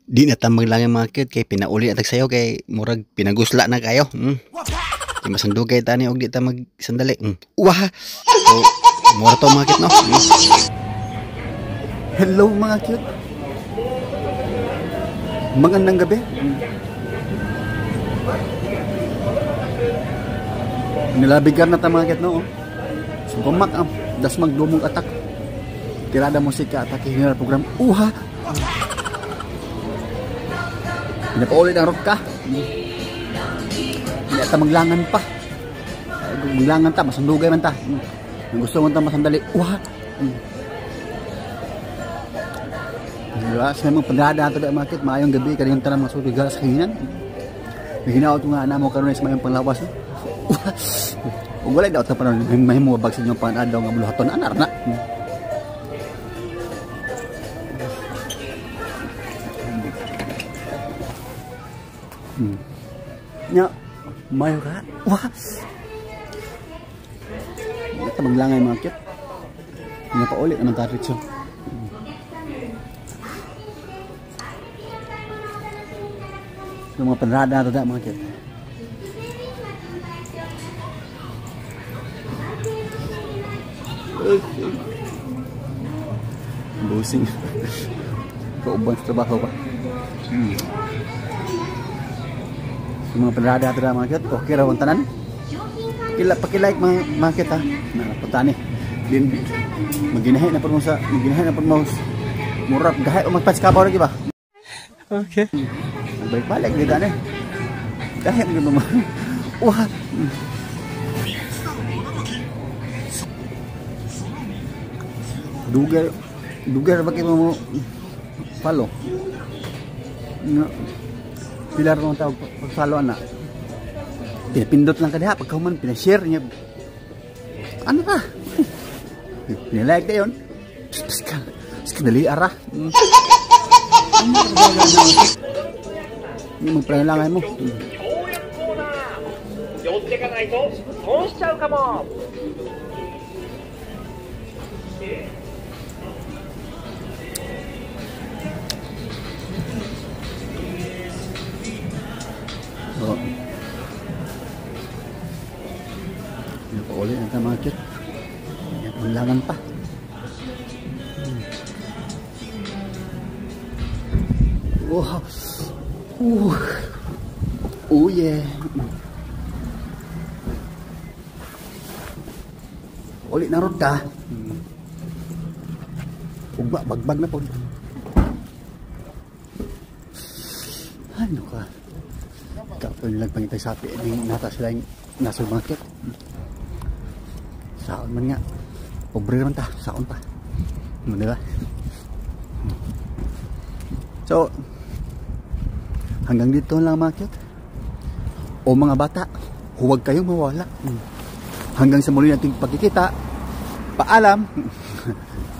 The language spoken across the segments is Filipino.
Di na tamang lang yung mga cute kay pinauli atag sayo kay murag pinagusla na kayo. Kay masandugay tani og di ta magsandali. Wah. So, mura to mga cute no. Hello mga cute. Magandang gabi. Nilabigan na ta mga cute no. Sugumak das magdumong atak. Tirada musika atake hinal program. Uha. Pinapaulit ang rock ka. Hindi ata maglangan pa. Maglangan ta, masandugay man ta. Gusto mo ta masandali. Wah. Diba? Sa mga pandrada ito na market, maayong gabi, kaniyang tanang mga suligal sa kahinan. Naginaw ito nga na mo karoon sa mayong panglawas. Kung wala daw ito pa rin, may mga bag sa inyong panadaw nga buluhaton, anar na. Nya, mayo ka? Wah! Ito maglangay mga kit. Hindi pa ulit naman tayo ito. Yung mga panrada na ito mga kit. Busing. Kaubang sa trabaho pa. Yung mga panrada ito mga kit. Okay raw ang tanan. Pakilike mga kit ha. Napunta ni. Din maginahe na po mo murap gahay o magpats ka ba rin ba? Okay. Balik-balik din gani. Gahay mo naman. Wah. Dugar bakit mo follow? Pilar mo tawag pag-follow na. Pinapindot lang ka diha pagka man pinashare niya. Ano ka? Nilike na yun. Dali ara. Hindi magpangailangan mo. Oh. Hindi pa ulit ang tamakit. Panlangan pa. Wow. Oh yeah. Ulit na rod ka. Ugba, bagbag na po. Ano ka? Kapag nagpangitay sapi, nata sila yung nasa market. Saon man nga. Pobre naman ta, saon pa. Diba? So, hanggang dito lang mga cute. O mga bata, huwag kayong mawala. Hanggang sa muli nating pagkikita, paalam.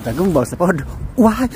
Tagong bawas sa pod. Why?